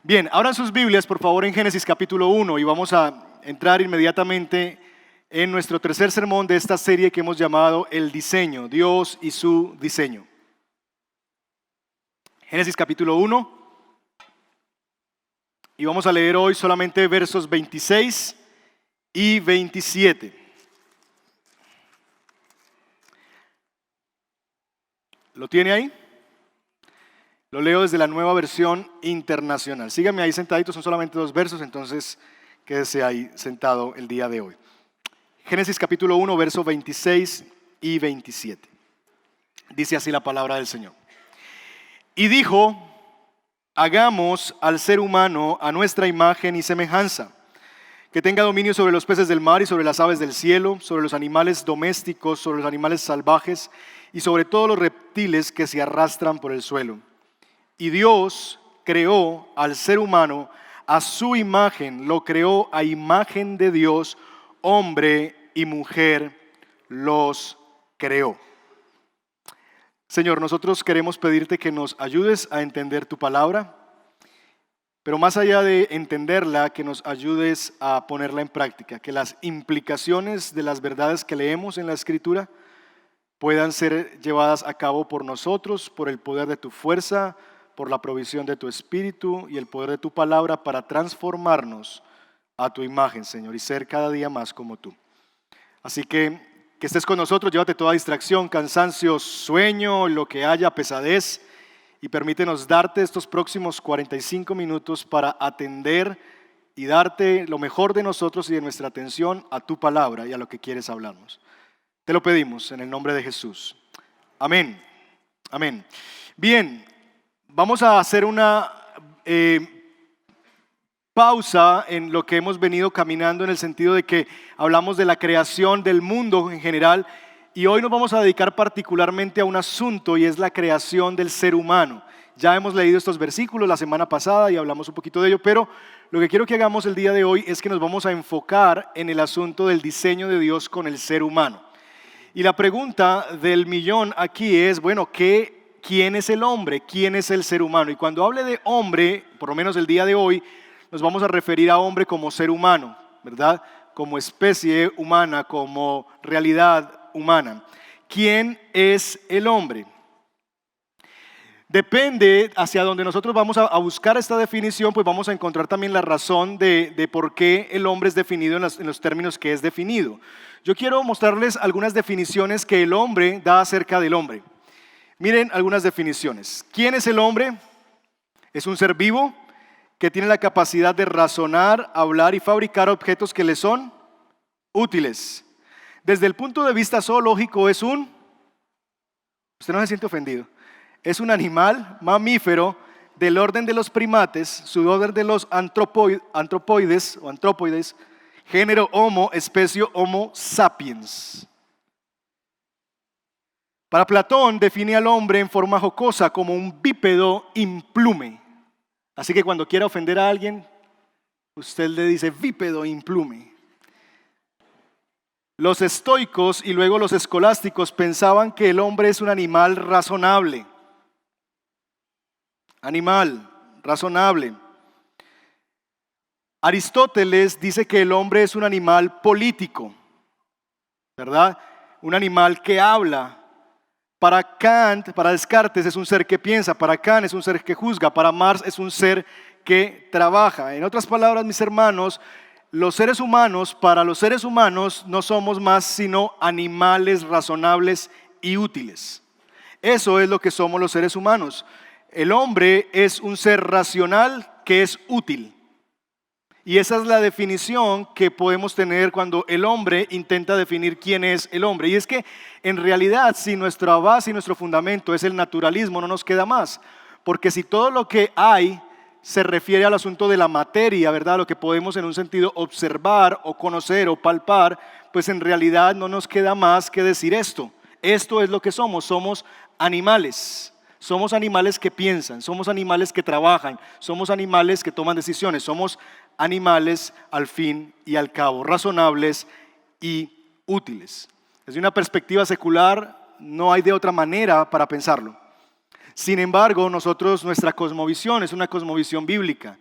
Bien, abran sus Biblias por favor en Génesis capítulo 1 y vamos a entrar inmediatamente en nuestro tercer sermón de esta serie que hemos llamado El Diseño, Dios y su Diseño. Génesis capítulo 1 y vamos a leer hoy solamente versos 26 y 27. ¿Lo tiene ahí? Lo leo desde la Nueva Versión Internacional. Síganme ahí sentaditos, son solamente 2 versos, entonces quédese ahí sentado el día de hoy. Génesis capítulo 1, versos 26 y 27. Dice así la palabra del Señor. Y dijo: hagamos al ser humano a nuestra imagen y semejanza, que tenga dominio sobre los peces del mar y sobre las aves del cielo, sobre los animales domésticos, sobre los animales salvajes y sobre todos los reptiles que se arrastran por el suelo. Y Dios creó al ser humano a su imagen, lo creó a imagen de Dios, hombre y mujer los creó. Señor, nosotros queremos pedirte que nos ayudes a entender tu palabra, pero más allá de entenderla, que nos ayudes a ponerla en práctica, que las implicaciones de las verdades que leemos en la Escritura puedan ser llevadas a cabo por nosotros, por el poder de tu fuerza, por la provisión de tu Espíritu y el poder de tu palabra para transformarnos a tu imagen, Señor, y ser cada día más como tú. Así que estés con nosotros, llévate toda distracción, cansancio, sueño, lo que haya, pesadez, y permítenos darte estos próximos 45 minutos para atender y darte lo mejor de nosotros y de nuestra atención a tu palabra y a lo que quieres hablarnos. Te lo pedimos en el nombre de Jesús. Amén. Amén. Bien, vamos a hacer una pausa en lo que hemos venido caminando, en el sentido de que hablamos de la creación del mundo en general, y hoy nos vamos a dedicar particularmente a un asunto, y es la creación del ser humano. Ya hemos leído estos versículos la semana pasada y hablamos un poquito de ello, pero lo que quiero que hagamos el día de hoy es que nos vamos a enfocar en el asunto del diseño de Dios con el ser humano. Y la pregunta del millón aquí es, bueno, ¿quién es el hombre? ¿Quién es el ser humano? Y cuando hable de hombre, por lo menos el día de hoy, nos vamos a referir a hombre como ser humano, ¿verdad? Como especie humana, como realidad humana. ¿Quién es el hombre? Depende hacia donde nosotros vamos a buscar esta definición, pues vamos a encontrar también la razón de por qué el hombre es definido en los términos que es definido. Yo quiero mostrarles algunas definiciones que el hombre da acerca del hombre. Miren algunas definiciones. ¿Quién es el hombre? Es un ser vivo que tiene la capacidad de razonar, hablar y fabricar objetos que le son útiles. Desde el punto de vista zoológico usted no se siente ofendido, es un animal mamífero del orden de los primates, suborden de los antropoides, género Homo, especie Homo sapiens. Para Platón define al hombre en forma jocosa como un bípedo implume. Así que cuando quiera ofender a alguien, usted le dice bípedo implume. Los estoicos y luego los escolásticos pensaban que el hombre es un animal razonable. Animal razonable. Aristóteles dice que el hombre es un animal político, ¿verdad? Un animal que habla. Para Kant, para Descartes es un ser que piensa, para Kant es un ser que juzga, para Marx es un ser que trabaja. En otras palabras, mis hermanos, para los seres humanos no somos más sino animales razonables y útiles. Eso es lo que somos los seres humanos. El hombre es un ser racional que es útil. Y esa es la definición que podemos tener cuando el hombre intenta definir quién es el hombre. Y es que en realidad, si nuestra base y nuestro fundamento es el naturalismo, no nos queda más. Porque si todo lo que hay se refiere al asunto de la materia, ¿verdad? Lo que podemos en un sentido observar o conocer o palpar, pues en realidad no nos queda más que decir esto. Esto es lo que somos animales. Somos animales que piensan, somos animales que trabajan, somos animales que toman decisiones, somos animales al fin y al cabo, razonables y útiles. Desde una perspectiva secular no hay de otra manera para pensarlo. Sin embargo, nuestra cosmovisión es una cosmovisión bíblica.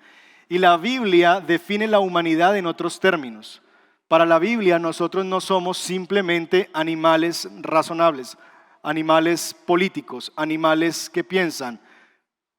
Y la Biblia define la humanidad en otros términos. Para la Biblia, nosotros no somos simplemente animales razonables, animales políticos, animales que piensan.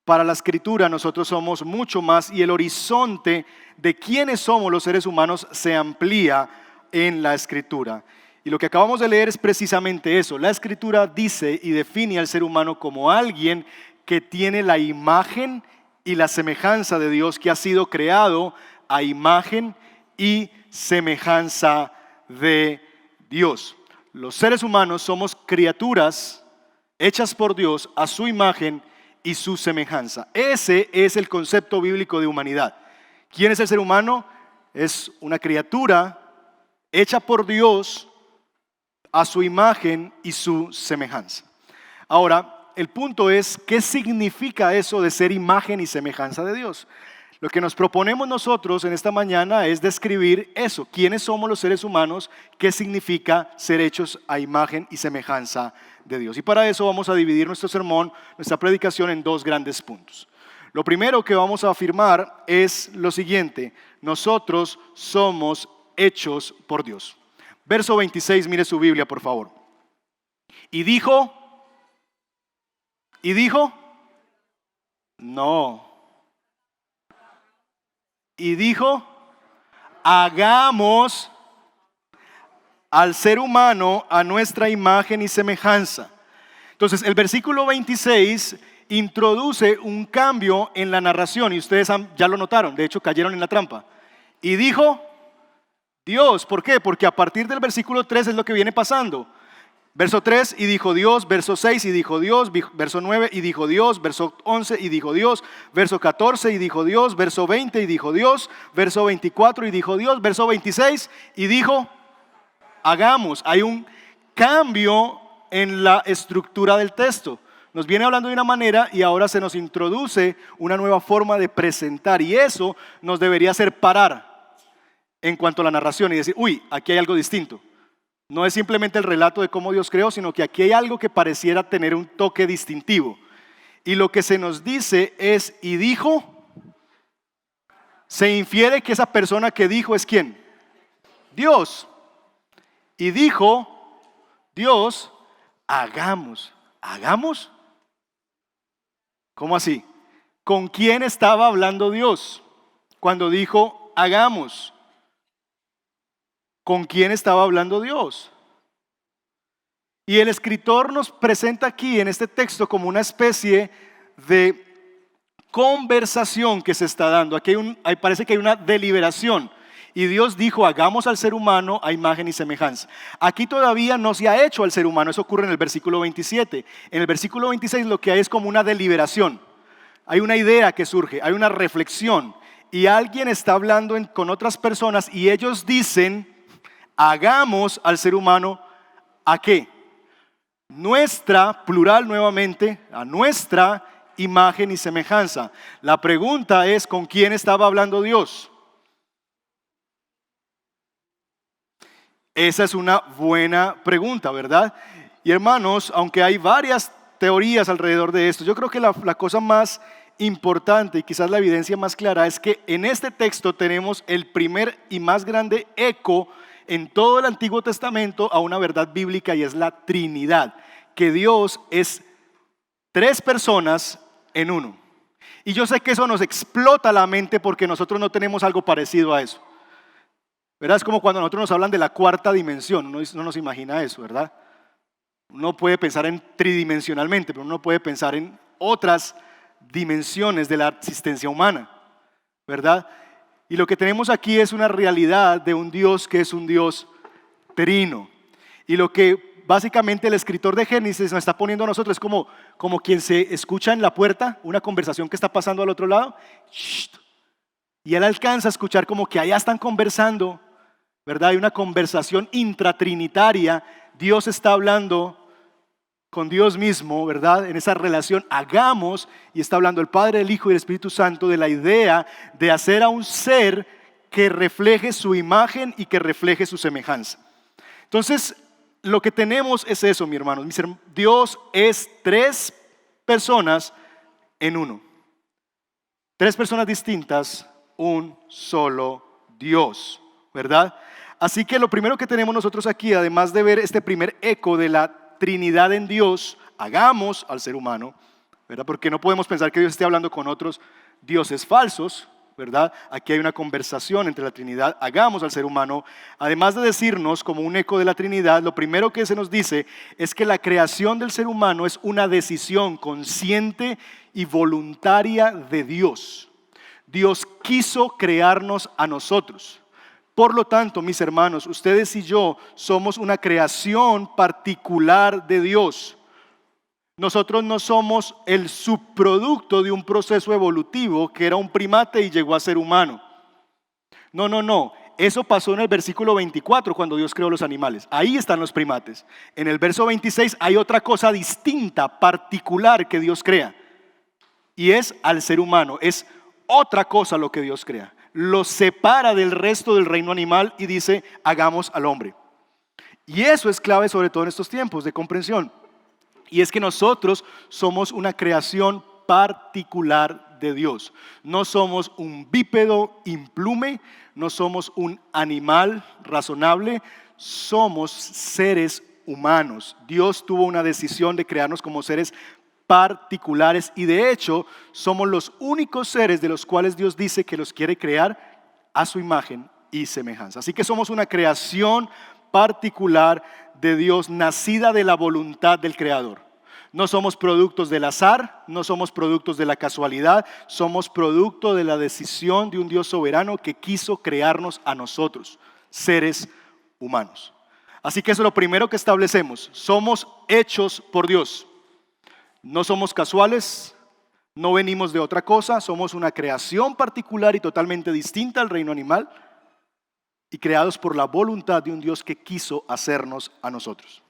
Para la Escritura nosotros somos mucho más, y el horizonte de quiénes somos los seres humanos se amplía en la Escritura. Y lo que acabamos de leer es precisamente eso. La Escritura dice y define al ser humano como alguien que tiene la imagen y la semejanza de Dios, que ha sido creado a imagen y semejanza de Dios. Los seres humanos somos criaturas hechas por Dios a su imagen y su semejanza. Ese es el concepto bíblico de humanidad. ¿Quién es el ser humano? Es una criatura hecha por Dios a su imagen y su semejanza. Ahora, el punto es, ¿qué significa eso de ser imagen y semejanza de Dios? Lo que nos proponemos nosotros en esta mañana es describir eso. ¿Quiénes somos los seres humanos? ¿Qué significa ser hechos a imagen y semejanza de Dios? Y para eso vamos a dividir nuestro sermón, nuestra predicación, en dos grandes puntos. Lo primero que vamos a afirmar es lo siguiente: nosotros somos hechos por Dios. Verso 26, mire su Biblia, por favor. Y dijo, no. Y dijo, hagamos al ser humano a nuestra imagen y semejanza. Entonces, el versículo 26 introduce un cambio en la narración, y ustedes ya lo notaron, de hecho cayeron en la trampa. Y dijo Dios, ¿por qué? Porque a partir del versículo 3 es lo que viene pasando. Verso 3, y dijo Dios. Verso 6, y dijo Dios. Verso 9, y dijo Dios. Verso 11, y dijo Dios. Verso 14, y dijo Dios. Verso 20, y dijo Dios. Verso 24, y dijo Dios. Verso 26, y dijo, hagamos. Hay un cambio en la estructura del texto. Nos viene hablando de una manera y ahora se nos introduce una nueva forma de presentar. Y eso nos debería hacer parar en cuanto a la narración y decir, uy, aquí hay algo distinto. No es simplemente el relato de cómo Dios creó, sino que aquí hay algo que pareciera tener un toque distintivo. Y lo que se nos dice es, y dijo, se infiere que esa persona que dijo es ¿quién? Dios. Y dijo Dios, hagamos. ¿Hagamos? ¿Cómo así? ¿Con quién estaba hablando Dios cuando dijo hagamos? ¿Con quién estaba hablando Dios? Y el escritor nos presenta aquí en este texto como una especie de conversación que se está dando. Aquí parece que hay una deliberación. Y Dios dijo, hagamos al ser humano a imagen y semejanza. Aquí todavía no se ha hecho al ser humano. Eso ocurre en el versículo 27. En el versículo 26 lo que hay es como una deliberación. Hay una idea que surge, hay una reflexión. Y alguien está hablando con otras personas y ellos dicen, hagamos al ser humano ¿a qué? Nuestra, plural nuevamente, a nuestra imagen y semejanza. La pregunta es, ¿con quién estaba hablando Dios? Esa es una buena pregunta, ¿verdad? Y hermanos, aunque hay varias teorías alrededor de esto, yo creo que la cosa más importante y quizás la evidencia más clara es que en este texto tenemos el primer y más grande eco en todo el Antiguo Testamento a una verdad bíblica, y es la Trinidad, que Dios es tres personas en uno. Y yo sé que eso nos explota la mente porque nosotros no tenemos algo parecido a eso, ¿verdad? Es como cuando nosotros nos hablan de la cuarta dimensión, uno no nos imagina eso, ¿verdad? Uno puede pensar en tridimensionalmente, pero uno puede pensar en otras dimensiones de la existencia humana, ¿verdad? Y lo que tenemos aquí es una realidad de un Dios que es un Dios trino. Y lo que básicamente el escritor de Génesis nos está poniendo a nosotros es como quien se escucha en la puerta una conversación que está pasando al otro lado. Y él alcanza a escuchar como que allá están conversando, ¿verdad? Hay una conversación intratrinitaria. Dios está hablando con Dios mismo, ¿verdad? En esa relación, hagamos, y está hablando el Padre, el Hijo y el Espíritu Santo de la idea de hacer a un ser que refleje su imagen y que refleje su semejanza. Entonces, lo que tenemos es eso, mi hermano. Dios es tres personas en uno. Tres personas distintas, un solo Dios, ¿verdad? Así que lo primero que tenemos nosotros aquí, además de ver este primer eco de la Trinidad en Dios, hagamos al ser humano, ¿verdad? Porque no podemos pensar que Dios esté hablando con otros dioses falsos, ¿verdad? Aquí hay una conversación entre la Trinidad, hagamos al ser humano. Además de decirnos como un eco de la Trinidad, lo primero que se nos dice es que la creación del ser humano es una decisión consciente y voluntaria de Dios. Dios quiso crearnos a nosotros. Por lo tanto, mis hermanos, ustedes y yo somos una creación particular de Dios. Nosotros no somos el subproducto de un proceso evolutivo que era un primate y llegó a ser humano. No. Eso pasó en el versículo 24 cuando Dios creó los animales. Ahí están los primates. En el verso 26 hay otra cosa distinta, particular que Dios crea. Y es al ser humano. Es otra cosa lo que Dios crea. Lo separa del resto del reino animal y dice, hagamos al hombre. Y eso es clave sobre todo en estos tiempos de comprensión. Y es que nosotros somos una creación particular de Dios. No somos un bípedo implume, no somos un animal razonable, somos seres humanos. Dios tuvo una decisión de crearnos como seres particulares y de hecho somos los únicos seres de los cuales Dios dice que los quiere crear a su imagen y semejanza. Así que somos una creación particular de Dios, nacida de la voluntad del Creador. No somos productos del azar, no somos productos de la casualidad, somos producto de la decisión de un Dios soberano que quiso crearnos a nosotros, seres humanos. Así que eso es lo primero que establecemos, somos hechos por Dios. No somos casuales, no venimos de otra cosa, somos una creación particular y totalmente distinta al reino animal y creados por la voluntad de un Dios que quiso hacernos a nosotros.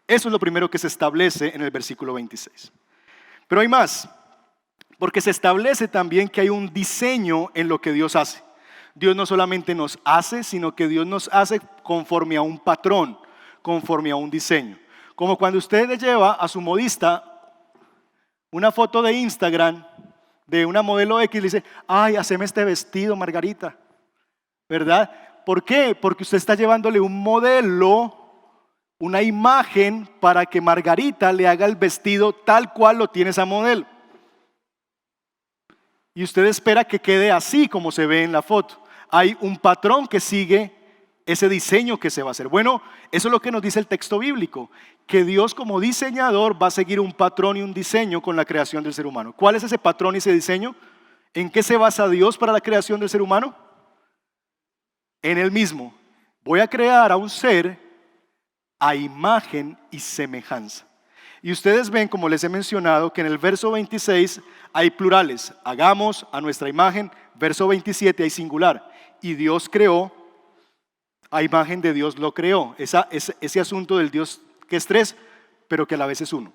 Eso es lo primero que se establece en el versículo 26. Pero hay más, porque se establece también que hay un diseño en lo que Dios hace. Dios no solamente nos hace, sino que Dios nos hace conforme a un patrón, conforme a un diseño. Como cuando usted le lleva a su modista una foto de Instagram de una modelo X y le dice, ay, haceme este vestido, Margarita, ¿verdad? ¿Por qué? Porque usted está llevándole un modelo, una imagen para que Margarita le haga el vestido tal cual lo tiene esa modelo. Y usted espera que quede así como se ve en la foto. Hay un patrón que sigue ese diseño que se va a hacer. Bueno, eso es lo que nos dice el texto bíblico, que Dios como diseñador va a seguir un patrón y un diseño con la creación del ser humano. ¿Cuál es ese patrón y ese diseño? ¿En qué se basa Dios para la creación del ser humano? En Él mismo. Voy a crear a un ser a imagen y semejanza. Y ustedes ven, como les he mencionado, que en el verso 26 hay plurales. Hagamos a nuestra imagen. Verso 27 hay singular. Y Dios creó, a imagen de Dios lo creó. Ese asunto del Dios que es tres, pero que a la vez es uno.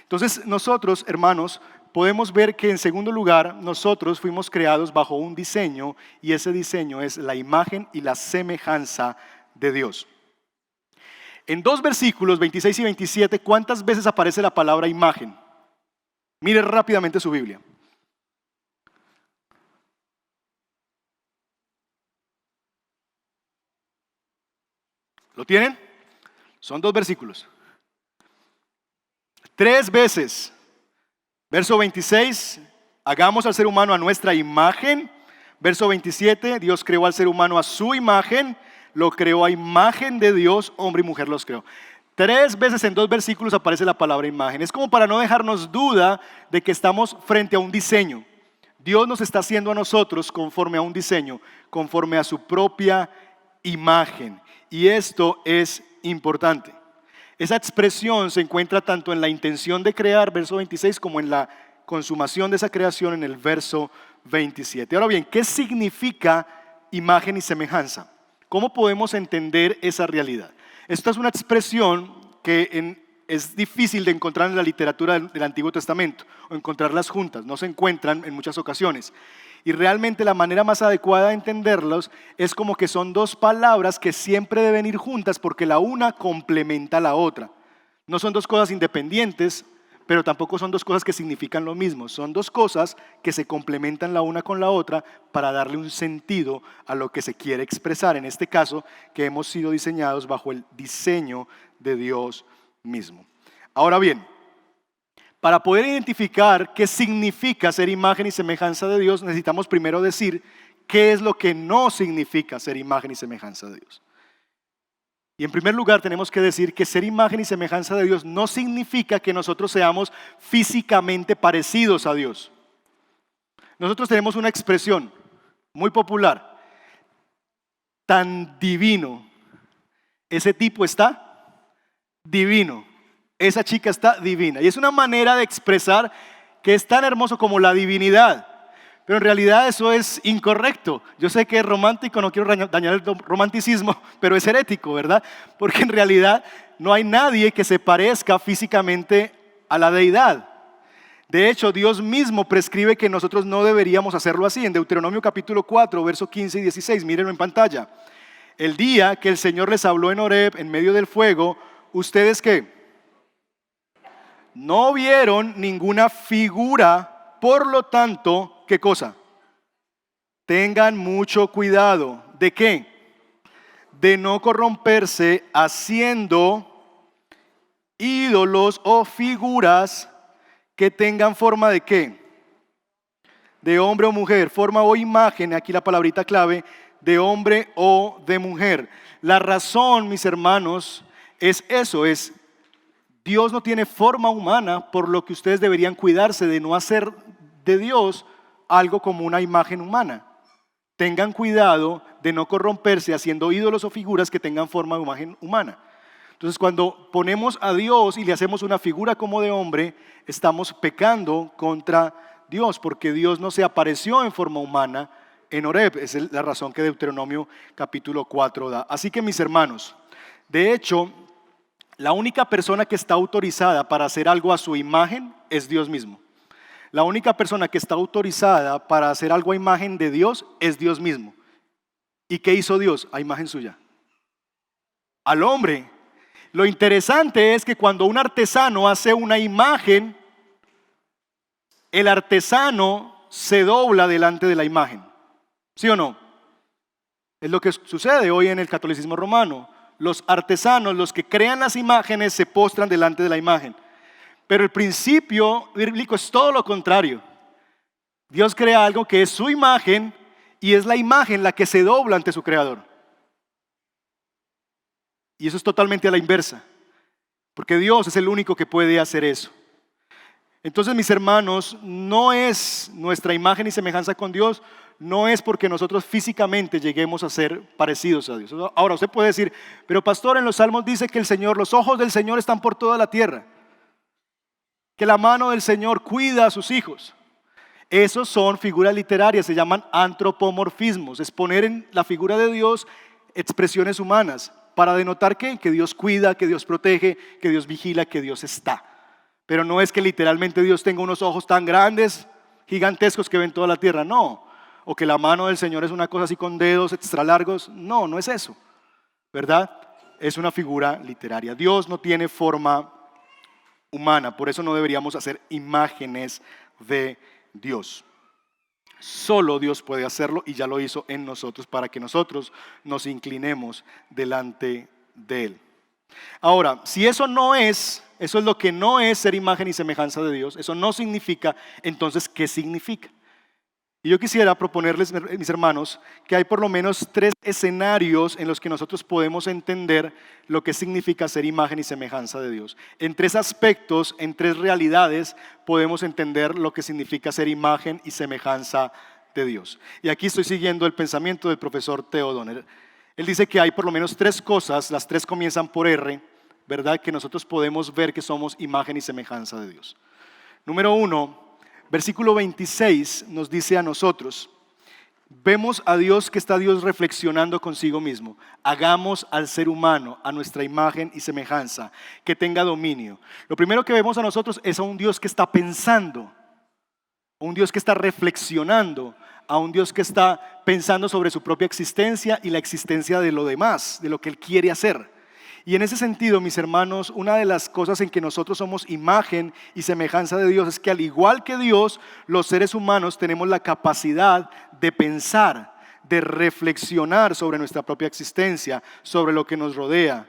Entonces nosotros, hermanos, podemos ver que en segundo lugar, nosotros fuimos creados bajo un diseño y ese diseño es la imagen y la semejanza de Dios. En dos versículos, 26 y 27, ¿cuántas veces aparece la palabra imagen? Mire rápidamente su Biblia. ¿Lo tienen? Son dos versículos. 3 veces. Verso 26, hagamos al ser humano a nuestra imagen. Verso 27, Dios creó al ser humano a su imagen. Lo creó a imagen de Dios, hombre y mujer los creó. 3 veces en 2 versículos aparece la palabra imagen. Es como para no dejarnos duda de que estamos frente a un diseño. Dios nos está haciendo a nosotros conforme a un diseño, conforme a su propia imagen. Y esto es importante. Esa expresión se encuentra tanto en la intención de crear, verso 26, como en la consumación de esa creación en el verso 27. Ahora bien, ¿qué significa imagen y semejanza? ¿Cómo podemos entender esa realidad? Esta es una expresión que es difícil de encontrar en la literatura del Antiguo Testamento o encontrarlas juntas, no se encuentran en muchas ocasiones. Y realmente la manera más adecuada de entenderlos es como que son dos palabras que siempre deben ir juntas porque la una complementa a la otra. No son dos cosas independientes, pero tampoco son dos cosas que significan lo mismo. Son dos cosas que se complementan la una con la otra para darle un sentido a lo que se quiere expresar. En este caso, que hemos sido diseñados bajo el diseño de Dios mismo. Ahora bien, para poder identificar qué significa ser imagen y semejanza de Dios, necesitamos primero decir qué es lo que no significa ser imagen y semejanza de Dios. Y en primer lugar tenemos que decir que ser imagen y semejanza de Dios no significa que nosotros seamos físicamente parecidos a Dios. Nosotros tenemos una expresión muy popular: tan divino. Ese tipo está divino. Esa chica está divina. Y es una manera de expresar que es tan hermoso como la divinidad. Pero en realidad eso es incorrecto. Yo sé que es romántico, no quiero dañar el romanticismo, pero es herético, ¿verdad? Porque en realidad no hay nadie que se parezca físicamente a la deidad. De hecho, Dios mismo prescribe que nosotros no deberíamos hacerlo así. En Deuteronomio capítulo 4, versos 15 y 16, mírenlo en pantalla. El día que el Señor les habló en Horeb, en medio del fuego, ¿ustedes qué? No vieron ninguna figura, por lo tanto, ¿qué cosa? Tengan mucho cuidado. ¿De qué? De no corromperse haciendo ídolos o figuras que tengan forma de qué? De hombre o mujer, forma o imagen, aquí la palabrita clave, de hombre o de mujer. La razón, mis hermanos, es eso, es Dios no tiene forma humana, por lo que ustedes deberían cuidarse de no hacer de Dios algo como una imagen humana. Tengan cuidado de no corromperse haciendo ídolos o figuras que tengan forma de imagen humana. Entonces, cuando ponemos a Dios y le hacemos una figura como de hombre, estamos pecando contra Dios, porque Dios no se apareció en forma humana en Horeb. Esa es la razón que Deuteronomio capítulo 4 da. Así que, mis hermanos, de hecho, la única persona que está autorizada para hacer algo a su imagen es Dios mismo. La única persona que está autorizada para hacer algo a imagen de Dios es Dios mismo. ¿Y qué hizo Dios a imagen suya? Al hombre. Lo interesante es que cuando un artesano hace una imagen, el artesano se dobla delante de la imagen. ¿Sí o no? Es lo que sucede hoy en el catolicismo romano. Los artesanos, los que crean las imágenes, se postran delante de la imagen. Pero el principio bíblico es todo lo contrario. Dios crea algo que es su imagen y es la imagen la que se dobla ante su creador. Y eso es totalmente a la inversa, porque Dios es el único que puede hacer eso. Entonces, mis hermanos, no es nuestra imagen y semejanza con Dios, no es porque nosotros físicamente lleguemos a ser parecidos a Dios. Ahora, usted puede decir, pero pastor, en los Salmos dice que los ojos del Señor están por toda la tierra, que la mano del Señor cuida a sus hijos. Esos son figuras literarias, se llaman antropomorfismos, es poner en la figura de Dios expresiones humanas para denotar que Dios cuida, que Dios protege, que Dios vigila, que Dios está. Pero no es que literalmente Dios tenga unos ojos tan grandes, gigantescos que ven toda la tierra, no. O que la mano del Señor es una cosa así con dedos extra largos, no, no es eso, ¿verdad? Es una figura literaria. Dios no tiene forma humana, por eso no deberíamos hacer imágenes de Dios. Solo Dios puede hacerlo y ya lo hizo en nosotros para que nosotros nos inclinemos delante de Él. Ahora, si eso es lo que no es ser imagen y semejanza de Dios, eso no significa, entonces, ¿qué significa? Y yo quisiera proponerles, mis hermanos, que hay por lo menos 3 escenarios en los que nosotros podemos entender lo que significa ser imagen y semejanza de Dios. En 3 aspectos, en 3 realidades, podemos entender lo que significa ser imagen y semejanza de Dios. Y aquí estoy siguiendo el pensamiento del profesor Theo Donner. Él dice que hay por lo menos 3 cosas, las 3 comienzan por R, ¿verdad? Que nosotros podemos ver que somos imagen y semejanza de Dios. Número 1. Versículo 26 nos dice a nosotros, vemos a Dios que está Dios reflexionando consigo mismo. Hagamos al ser humano a nuestra imagen y semejanza, que tenga dominio. Lo primero que vemos a nosotros es a un Dios que está pensando, a un Dios que está reflexionando, a un Dios que está pensando sobre su propia existencia y la existencia de lo demás, de lo que Él quiere hacer. Y en ese sentido, mis hermanos, una de las cosas en que nosotros somos imagen y semejanza de Dios es que al igual que Dios, los seres humanos tenemos la capacidad de pensar, de reflexionar sobre nuestra propia existencia, sobre lo que nos rodea.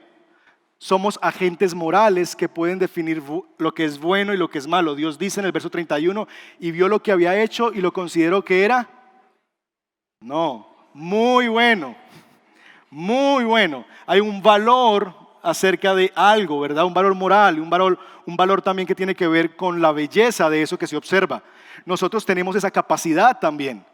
Somos agentes morales que pueden definir lo que es bueno y lo que es malo. Dios dice en el verso 31, y vio lo que había hecho y lo consideró que era, no, muy bueno, muy bueno. Hay un valor acerca de algo, ¿verdad? Un valor moral, un valor también que tiene que ver con la belleza de eso que se observa. Nosotros tenemos esa capacidad también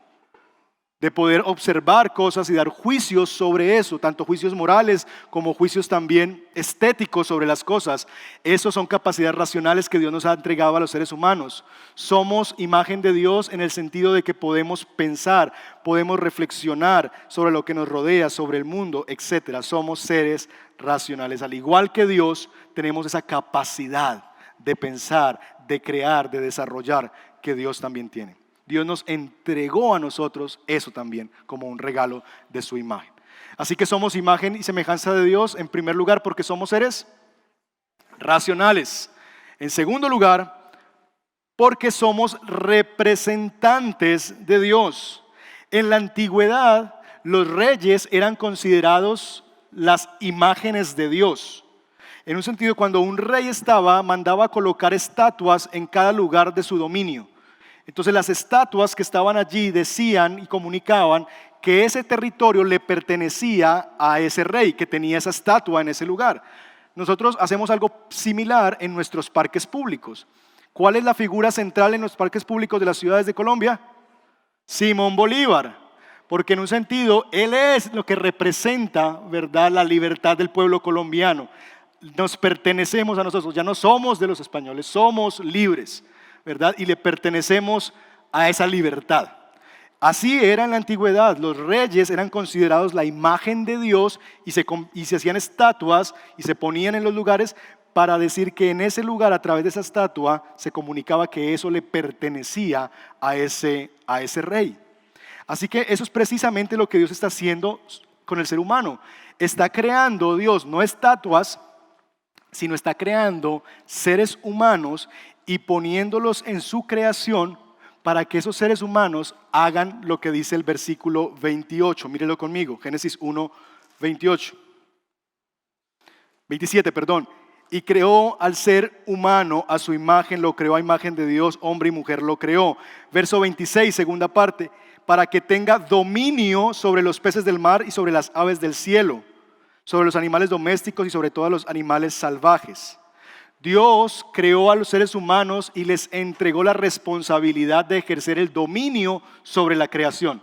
de poder observar cosas y dar juicios sobre eso, tanto juicios morales como juicios también estéticos sobre las cosas. Esos son capacidades racionales que Dios nos ha entregado a los seres humanos. Somos imagen de Dios en el sentido de que podemos pensar, podemos reflexionar sobre lo que nos rodea, sobre el mundo, etc. Somos seres racionales. Al igual que Dios, tenemos esa capacidad de pensar, de crear, de desarrollar que Dios también tiene. Dios nos entregó a nosotros eso también como un regalo de su imagen. Así que somos imagen y semejanza de Dios en primer lugar porque somos seres racionales. En segundo lugar, porque somos representantes de Dios. En la antigüedad, los reyes eran considerados las imágenes de Dios. En un sentido, cuando un rey mandaba a colocar estatuas en cada lugar de su dominio. Entonces las estatuas que estaban allí decían y comunicaban que ese territorio le pertenecía a ese rey que tenía esa estatua en ese lugar. Nosotros hacemos algo similar en nuestros parques públicos. ¿Cuál es la figura central en los parques públicos de las ciudades de Colombia? Simón Bolívar, porque en un sentido él es lo que representa, ¿verdad?, la libertad del pueblo colombiano. Nos pertenecemos a nosotros, ya no somos de los españoles, somos libres, ¿verdad? Y le pertenecemos a esa libertad. Así era en la antigüedad, los reyes eran considerados la imagen de Dios y se hacían estatuas y se ponían en los lugares para decir que en ese lugar, a través de esa estatua, se comunicaba que eso le pertenecía a ese rey. Así que eso es precisamente lo que Dios está haciendo con el ser humano. Está creando Dios no estatuas, sino está creando seres humanos y poniéndolos en su creación para que esos seres humanos hagan lo que dice el versículo 28. Mírelo conmigo, Génesis 1, 27, perdón. Y creó al ser humano a su imagen, lo creó a imagen de Dios, hombre y mujer lo creó. Verso 26, segunda parte, para que tenga dominio sobre los peces del mar y sobre las aves del cielo, sobre los animales domésticos y sobre todos los animales salvajes. Dios creó a los seres humanos y les entregó la responsabilidad de ejercer el dominio sobre la creación.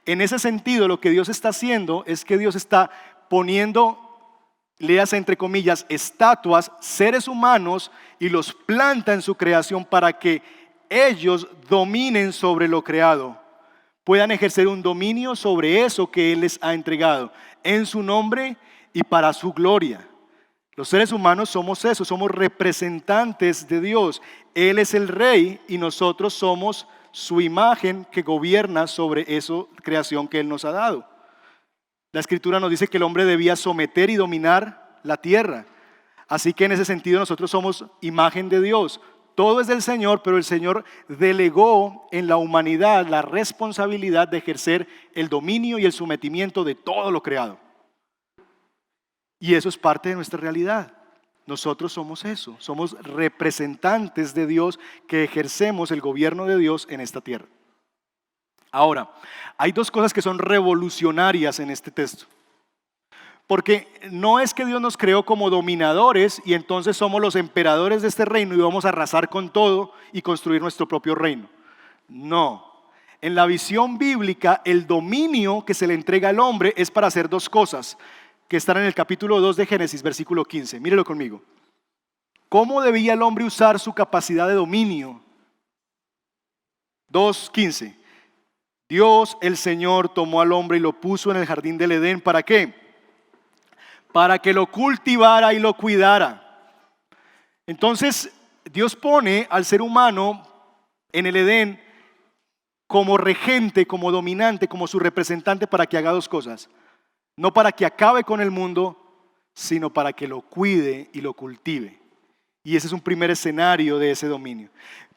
En ese sentido, lo que Dios está haciendo es que Dios está poniendo, léase entre comillas, estatuas, seres humanos, y los planta en su creación para que ellos dominen sobre lo creado, puedan ejercer un dominio sobre eso que Él les ha entregado, en su nombre y para su gloria. Los seres humanos somos eso, somos representantes de Dios. Él es el rey y nosotros somos su imagen que gobierna sobre esa creación que Él nos ha dado. La Escritura nos dice que el hombre debía someter y dominar la tierra. Así que en ese sentido nosotros somos imagen de Dios. Todo es del Señor, pero el Señor delegó en la humanidad la responsabilidad de ejercer el dominio y el sometimiento de todo lo creado. Y eso es parte de nuestra realidad. Nosotros somos eso, somos representantes de Dios que ejercemos el gobierno de Dios en esta tierra. Ahora, hay dos cosas que son revolucionarias en este texto. Porque no es que Dios nos creó como dominadores y entonces somos los emperadores de este reino y vamos a arrasar con todo y construir nuestro propio reino. No. En la visión bíblica, el dominio que se le entrega al hombre es para hacer dos cosas que están en el capítulo 2 de Génesis, versículo 15. Mírelo conmigo. ¿Cómo debía el hombre usar su capacidad de dominio? 2:15. Dios, el Señor, tomó al hombre y lo puso en el jardín del Edén. ¿Para qué? Para que lo cultivara y lo cuidara. Entonces, Dios pone al ser humano en el Edén como regente, como dominante, como su representante para que haga dos cosas. No para que acabe con el mundo, sino para que lo cuide y lo cultive. Y ese es un primer escenario de ese dominio.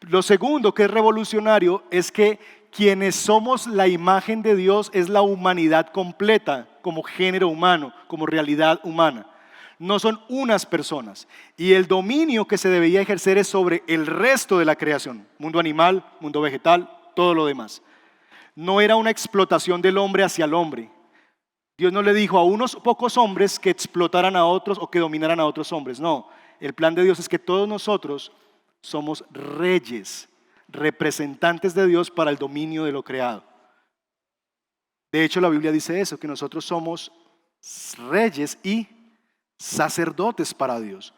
Lo segundo, que es revolucionario, es que quienes somos la imagen de Dios es la humanidad completa, como género humano, como realidad humana. No son unas personas. Y el dominio que se debería ejercer es sobre el resto de la creación, mundo animal, mundo vegetal, todo lo demás. No era una explotación del hombre hacia el hombre. Dios no le dijo a unos pocos hombres que explotaran a otros o que dominaran a otros hombres. No, el plan de Dios es que todos nosotros somos reyes, representantes de Dios para el dominio de lo creado. De hecho, la Biblia dice eso, que nosotros somos reyes y sacerdotes para Dios.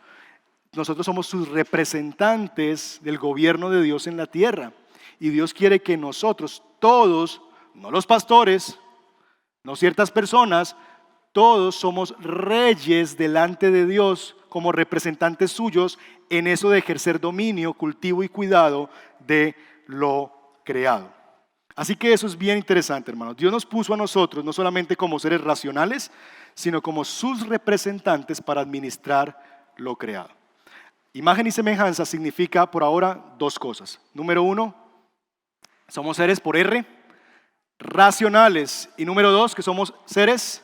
Nosotros somos sus representantes del gobierno de Dios en la tierra. Y Dios quiere que nosotros, todos, no los pastores, no ciertas personas, todos somos reyes delante de Dios como representantes suyos en eso de ejercer dominio, cultivo y cuidado de lo creado. Así que eso es bien interesante, hermanos. Dios nos puso a nosotros no solamente como seres racionales, sino como sus representantes para administrar lo creado. Imagen y semejanza significa por ahora dos cosas. Número uno, somos seres por R, racionales. Y número dos, que somos seres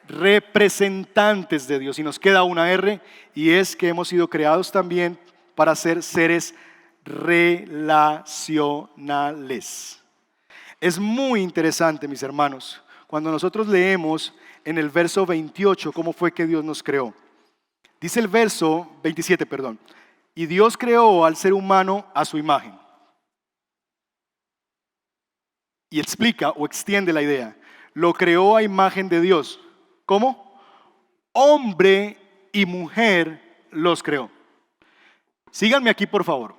representantes de Dios. Y nos queda una R, y es que hemos sido creados también para ser seres relacionales. Es muy interesante, mis hermanos, cuando nosotros leemos en el verso 28 cómo fue que Dios nos creó. Dice el verso 27, perdón. Y Dios creó al ser humano a su imagen. Y explica o extiende la idea. Lo creó a imagen de Dios. ¿Cómo? Hombre y mujer los creó. Síganme aquí, por favor.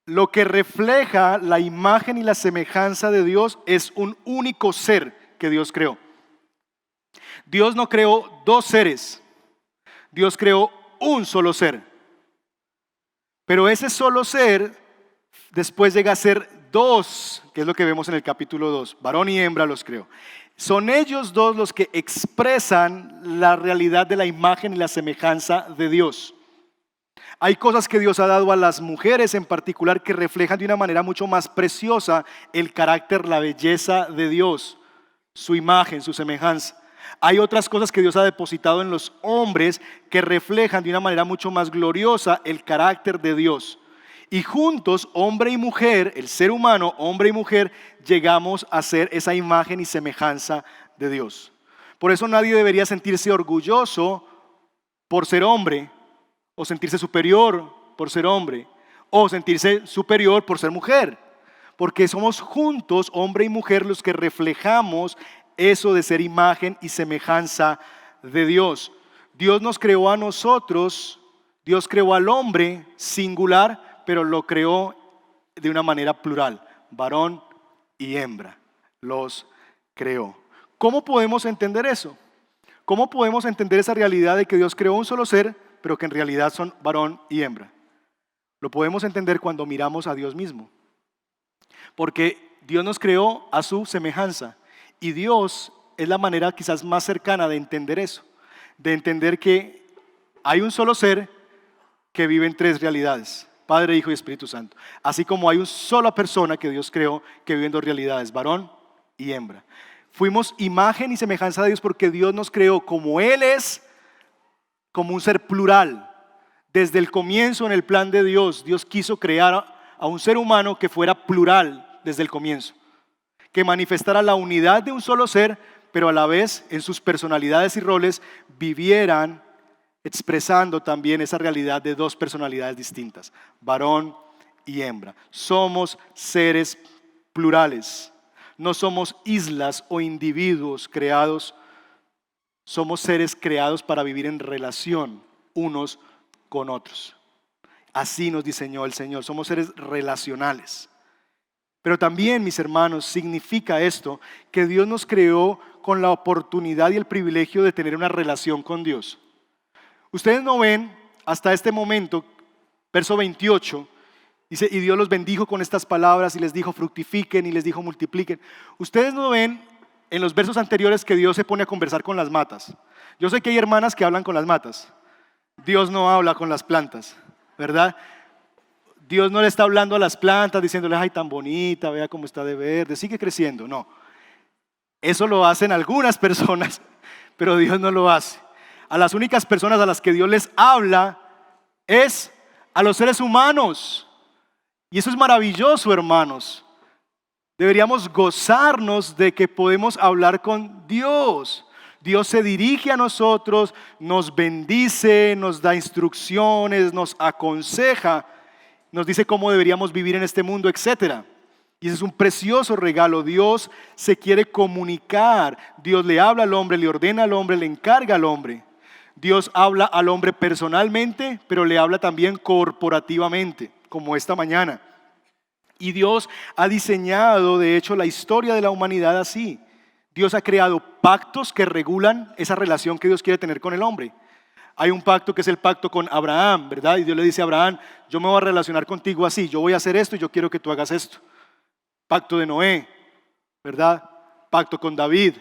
Lo que refleja la imagen y la semejanza de Dios es un único ser que Dios creó. Dios no creó dos seres. Dios creó un solo ser. Pero ese solo ser después llega a ser dos, que es lo que vemos en el capítulo 2. Varón y hembra los creó. Son ellos dos los que expresan la realidad de la imagen y la semejanza de Dios. Hay cosas que Dios ha dado a las mujeres en particular que reflejan de una manera mucho más preciosa el carácter, la belleza de Dios, su imagen, su semejanza. Hay otras cosas que Dios ha depositado en los hombres que reflejan de una manera mucho más gloriosa el carácter de Dios. Y juntos, hombre y mujer, el ser humano, hombre y mujer, llegamos a ser esa imagen y semejanza de Dios. Por eso nadie debería sentirse orgulloso por ser hombre, o sentirse superior por ser hombre, o sentirse superior por ser mujer, porque somos juntos, hombre y mujer, los que reflejamos eso de ser imagen y semejanza de Dios. Dios nos creó a nosotros, Dios creó al hombre singular, pero lo creó de una manera plural, varón y hembra, los creó. ¿Cómo podemos entender eso? ¿Cómo podemos entender esa realidad de que Dios creó un solo ser, pero que en realidad son varón y hembra? Lo podemos entender cuando miramos a Dios mismo, porque Dios nos creó a su semejanza y Dios es la manera quizás más cercana de entender eso, de entender que hay un solo ser que vive en tres realidades, Padre, Hijo y Espíritu Santo, así como hay una sola persona que Dios creó que vive en dos realidades, varón y hembra. Fuimos imagen y semejanza de Dios porque Dios nos creó como Él es, como un ser plural. Desde el comienzo en el plan de Dios, Dios quiso crear a un ser humano que fuera plural desde el comienzo, que manifestara la unidad de un solo ser, pero a la vez en sus personalidades y roles vivieran expresando también esa realidad de dos personalidades distintas, varón y hembra. Somos seres plurales, no somos islas o individuos creados. Somos seres creados para vivir en relación unos con otros. Así nos diseñó el Señor. Somos seres relacionales. Pero también, mis hermanos, significa esto que Dios nos creó con la oportunidad y el privilegio de tener una relación con Dios. Ustedes no ven hasta este momento, verso 28, dice, y Dios los bendijo con estas palabras y les dijo fructifiquen y les dijo multipliquen. Ustedes no ven en los versos anteriores que Dios se pone a conversar con las matas. Yo sé que hay hermanas que hablan con las matas. Dios no habla con las plantas, ¿verdad? Dios no le está hablando a las plantas diciéndoles, ay, tan bonita, vea cómo está de verde, sigue creciendo. No, eso lo hacen algunas personas, pero Dios no lo hace. A las únicas personas a las que Dios les habla es a los seres humanos. Y eso es maravilloso, hermanos. Deberíamos gozarnos de que podemos hablar con Dios. Dios se dirige a nosotros, nos bendice, nos da instrucciones, nos aconseja, nos dice cómo deberíamos vivir en este mundo, etc. Y ese es un precioso regalo. Dios se quiere comunicar. Dios le habla al hombre, le ordena al hombre, le encarga al hombre. Dios habla al hombre personalmente, pero le habla también corporativamente, como esta mañana. Y Dios ha diseñado, de hecho, la historia de la humanidad así. Dios ha creado pactos que regulan esa relación que Dios quiere tener con el hombre. Hay un pacto que es el pacto con Abraham, ¿verdad? Y Dios le dice a Abraham, yo me voy a relacionar contigo así, yo voy a hacer esto y yo quiero que tú hagas esto. Pacto de Noé, ¿verdad? Pacto con David,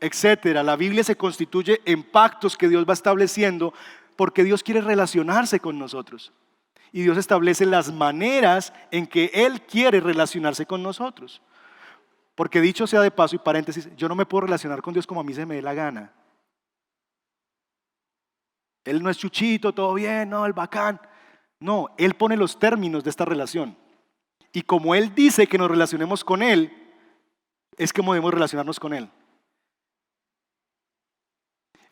etcétera. La Biblia se constituye en pactos que Dios va estableciendo porque Dios quiere relacionarse con nosotros. Y Dios establece las maneras en que Él quiere relacionarse con nosotros. Porque dicho sea de paso y paréntesis, yo no me puedo relacionar con Dios como a mí se me dé la gana. Él no es chuchito, todo bien, no, el bacán. No, Él pone los términos de esta relación. Y como Él dice que nos relacionemos con Él, es que podemos relacionarnos con Él.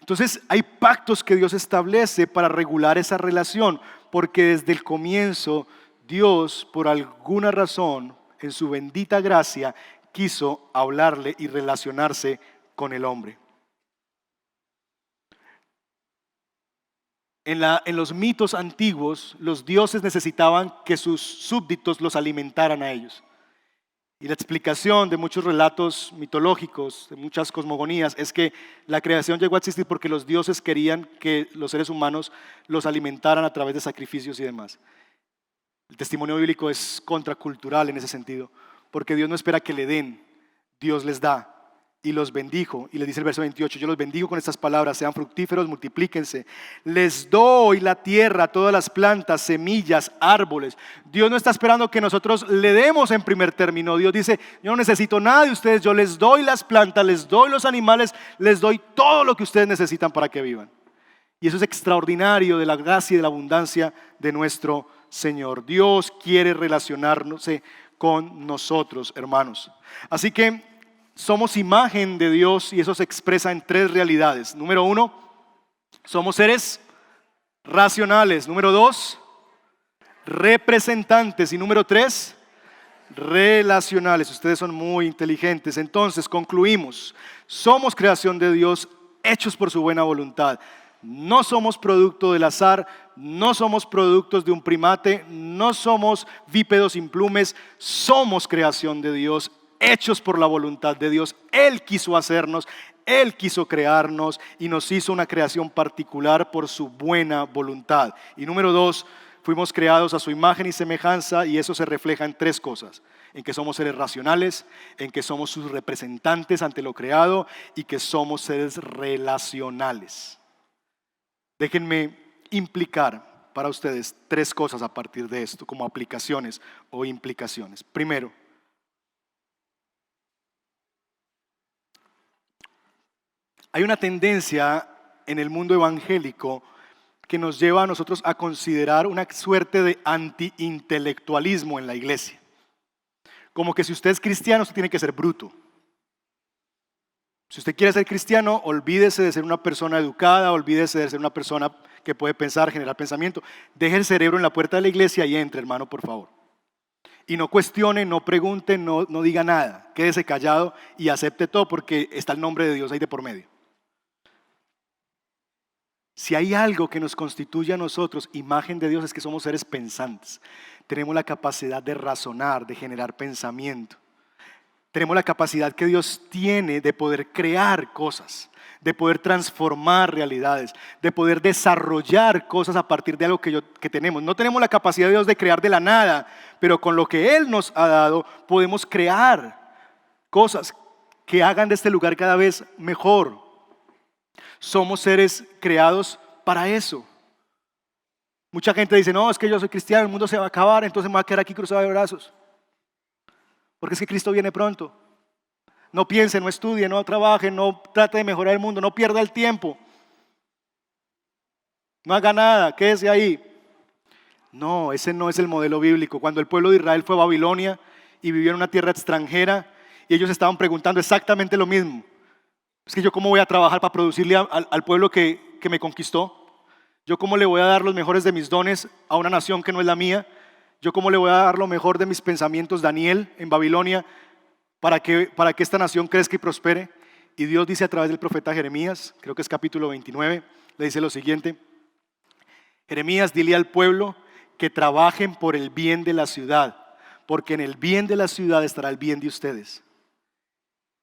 Entonces hay pactos que Dios establece para regular esa relación, porque desde el comienzo Dios, por alguna razón, en su bendita gracia, quiso hablarle y relacionarse con el hombre. En los mitos antiguos, los dioses necesitaban que sus súbditos los alimentaran a ellos. Y la explicación de muchos relatos mitológicos, de muchas cosmogonías, es que la creación llegó a existir porque los dioses querían que los seres humanos los alimentaran a través de sacrificios y demás. El testimonio bíblico es contracultural en ese sentido, porque Dios no espera que le den, Dios les da. Y los bendijo, y les dice el verso 28, yo los bendigo con estas palabras, sean fructíferos, multiplíquense. Les doy la tierra, todas las plantas, semillas, árboles. Dios no está esperando que nosotros le demos en primer término. Dios dice, yo no necesito nada de ustedes, yo les doy las plantas, les doy los animales, les doy todo lo que ustedes necesitan para que vivan. Y eso es extraordinario de la gracia y de la abundancia de nuestro Señor. Dios quiere relacionarse con nosotros, hermanos. Así que somos imagen de Dios y eso se expresa en tres realidades. Número 1, somos seres racionales. Número 2, representantes. Y número 3, relacionales. Ustedes son muy inteligentes. Entonces concluimos, somos creación de Dios, hechos por su buena voluntad. No somos producto del azar, no somos productos de un primate, no somos bípedos implumes, somos creación de Dios, hechos por la voluntad de Dios. Él quiso hacernos, Él quiso crearnos y nos hizo una creación particular por su buena voluntad. Y número 2, fuimos creados a su imagen y semejanza y eso se refleja en tres cosas. En que somos seres racionales, en que somos sus representantes ante lo creado y que somos seres relacionales. Déjenme implicar para ustedes tres cosas a partir de esto como aplicaciones o implicaciones. Primero, hay una tendencia en el mundo evangélico que nos lleva a nosotros a considerar una suerte de anti-intelectualismo en la iglesia. Como que si usted es cristiano, usted tiene que ser bruto. Si usted quiere ser cristiano, olvídese de ser una persona educada, olvídese de ser una persona que puede pensar, generar pensamiento. Deje el cerebro en la puerta de la iglesia y entre, hermano, por favor. Y no cuestione, no pregunte, no diga nada. Quédese callado y acepte todo porque está el nombre de Dios ahí de por medio. Si hay algo que nos constituye a nosotros, imagen de Dios, es que somos seres pensantes. Tenemos la capacidad de razonar, de generar pensamiento. Tenemos la capacidad que Dios tiene de poder crear cosas, de poder transformar realidades, de poder desarrollar cosas a partir de algo que tenemos. No tenemos la capacidad de Dios de crear de la nada, pero con lo que Él nos ha dado podemos crear cosas que hagan de este lugar cada vez mejor. Somos seres creados para eso. Mucha gente dice, no, es que yo soy cristiano, el mundo se va a acabar, entonces me voy a quedar aquí cruzado de brazos. Porque es que Cristo viene pronto. No piense, no estudie, no trabaje, no trate de mejorar el mundo, no pierda el tiempo. No haga nada, quédese ahí. No, ese no es el modelo bíblico. Cuando el pueblo de Israel fue a Babilonia y vivió en una tierra extranjera, y ellos estaban preguntando exactamente lo mismo. Es que yo cómo voy a trabajar para producirle al pueblo que me conquistó. Yo cómo le voy a dar los mejores de mis dones a una nación que no es la mía. Yo cómo le voy a dar lo mejor de mis pensamientos, Daniel, en Babilonia, para que esta nación crezca y prospere. Y Dios dice a través del profeta Jeremías, creo que es capítulo 29, le dice lo siguiente: Jeremías, dile al pueblo que trabajen por el bien de la ciudad, porque en el bien de la ciudad estará el bien de ustedes.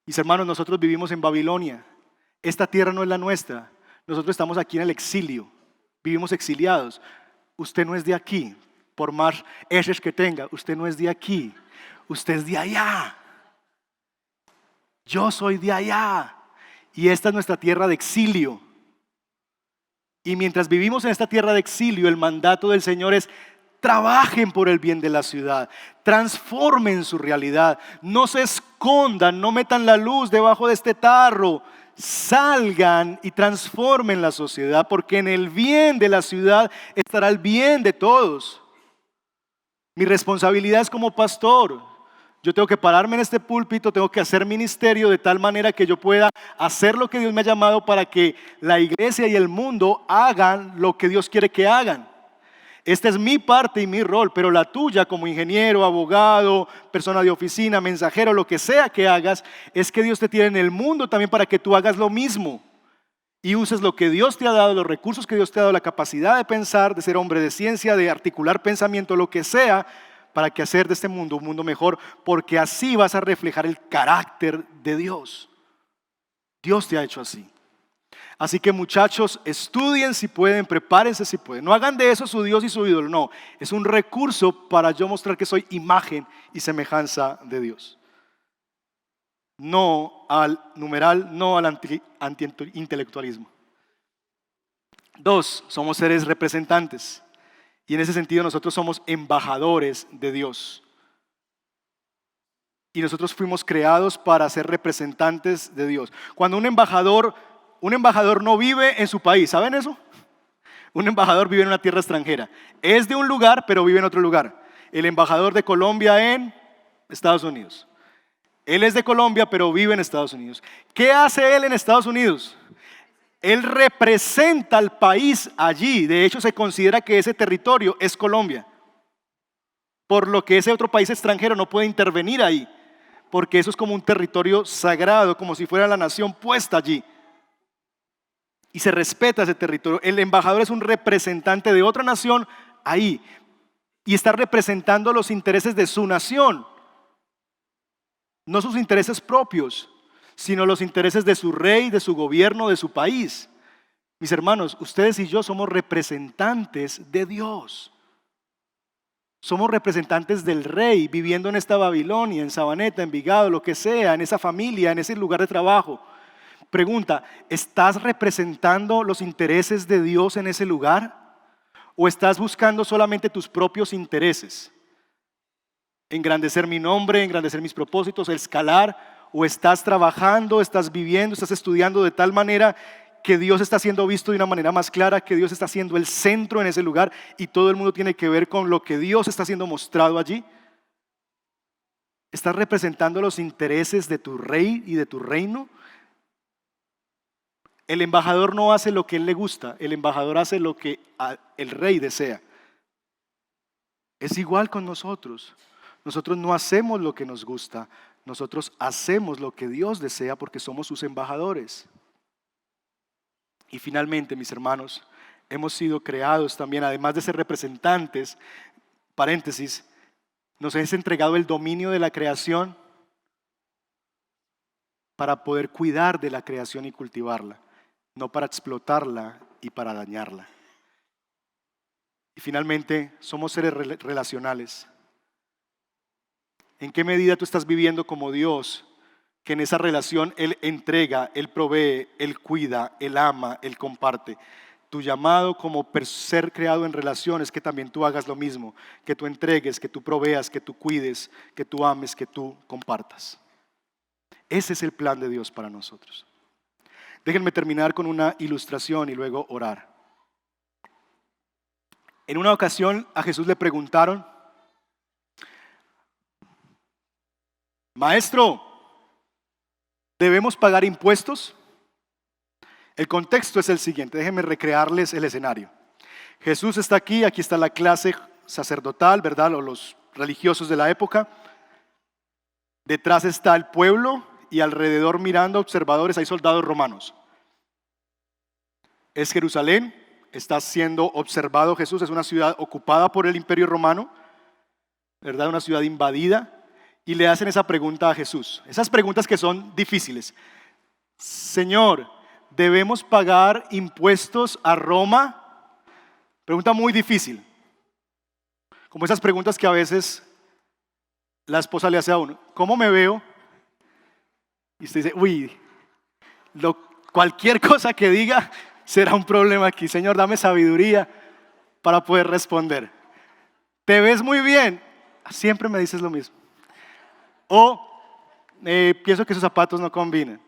Mis hermanos, nosotros vivimos en Babilonia. Esta tierra no es la nuestra. Nosotros estamos aquí en el exilio. Vivimos exiliados. Usted no es de aquí. Por más eses que tenga, usted no es de aquí. Usted es de allá. Yo soy de allá. Y esta es nuestra tierra de exilio. Y mientras vivimos en esta tierra de exilio, el mandato del Señor es: trabajen por el bien de la ciudad, transformen su realidad, no se escondan, no metan la luz debajo de este tarro, salgan y transformen la sociedad, porque en el bien de la ciudad estará el bien de todos. Mi responsabilidad es como pastor. Yo tengo que pararme en este púlpito, tengo que hacer ministerio de tal manera que yo pueda hacer lo que Dios me ha llamado para que la iglesia y el mundo hagan lo que Dios quiere que hagan. Esta es mi parte y mi rol, pero la tuya como ingeniero, abogado, persona de oficina, mensajero, lo que sea que hagas, es que Dios te tiene en el mundo también para que tú hagas lo mismo y uses lo que Dios te ha dado, los recursos que Dios te ha dado, la capacidad de pensar, de ser hombre de ciencia, de articular pensamiento, lo que sea, para que hacer de este mundo un mundo mejor, porque así vas a reflejar el carácter de Dios. Dios te ha hecho así. Así que muchachos, estudien si pueden, prepárense si pueden. No hagan de eso su Dios y su ídolo, no. Es un recurso para yo mostrar que soy imagen y semejanza de Dios. No al numeral, no al anti-intelectualismo. 2, somos seres representantes. Y en ese sentido nosotros somos embajadores de Dios. Y nosotros fuimos creados para ser representantes de Dios. Cuando un embajador no vive en su país, ¿saben eso? Un embajador vive en una tierra extranjera. Es de un lugar, pero vive en otro lugar. El embajador de Colombia en Estados Unidos. Él es de Colombia, pero vive en Estados Unidos. ¿Qué hace él en Estados Unidos? Él representa al país allí. De hecho, se considera que ese territorio es Colombia. Por lo que ese otro país extranjero no puede intervenir ahí. Porque eso es como un territorio sagrado, como si fuera la nación puesta allí. Y se respeta ese territorio. El embajador es un representante de otra nación ahí. Y está representando los intereses de su nación. No sus intereses propios, sino los intereses de su rey, de su gobierno, de su país. Mis hermanos, ustedes y yo somos representantes de Dios. Somos representantes del rey viviendo en esta Babilonia, en Sabaneta, en Envigado, lo que sea, en esa familia, en ese lugar de trabajo. Pregunta, ¿estás representando los intereses de Dios en ese lugar? ¿O estás buscando solamente tus propios intereses? Engrandecer mi nombre, engrandecer mis propósitos, escalar. ¿O estás trabajando, estás viviendo, estás estudiando de tal manera que Dios está siendo visto de una manera más clara, que Dios está siendo el centro en ese lugar y todo el mundo tiene que ver con lo que Dios está siendo mostrado allí? ¿Estás representando los intereses de tu rey y de tu reino? El embajador no hace lo que él le gusta, el embajador hace lo que el rey desea. Es igual con nosotros. Nosotros no hacemos lo que nos gusta, nosotros hacemos lo que Dios desea porque somos sus embajadores. Y finalmente, mis hermanos, hemos sido creados también, además de ser representantes, paréntesis, nos es entregado el dominio de la creación para poder cuidar de la creación y cultivarla, no para explotarla y para dañarla. Y finalmente, somos seres relacionales. ¿En qué medida tú estás viviendo como Dios que en esa relación Él entrega, Él provee, Él cuida, Él ama, Él comparte. Tu llamado como ser creado en relación es que también tú hagas lo mismo, que tú entregues, que tú proveas, que tú cuides, que tú ames, que tú compartas. Ese es el plan de Dios para nosotros. Déjenme terminar con una ilustración y luego orar. En una ocasión a Jesús le preguntaron: Maestro, ¿debemos pagar impuestos? El contexto es el siguiente, déjenme recrearles el escenario. Jesús está aquí está la clase sacerdotal, ¿verdad? O los religiosos de la época. Detrás está el pueblo y alrededor mirando observadores hay soldados romanos. Es Jerusalén, está siendo observado Jesús, es una ciudad ocupada por el Imperio Romano, ¿verdad? Una ciudad invadida, y le hacen esa pregunta a Jesús. Esas preguntas que son difíciles. Señor, ¿debemos pagar impuestos a Roma? Pregunta muy difícil. Como esas preguntas que a veces la esposa le hace a uno. ¿Cómo me veo? Y usted dice, uy, cualquier cosa que diga será un problema aquí. Señor, dame sabiduría para poder responder. ¿Te ves muy bien? Siempre me dices lo mismo. O pienso que esos zapatos no combinan.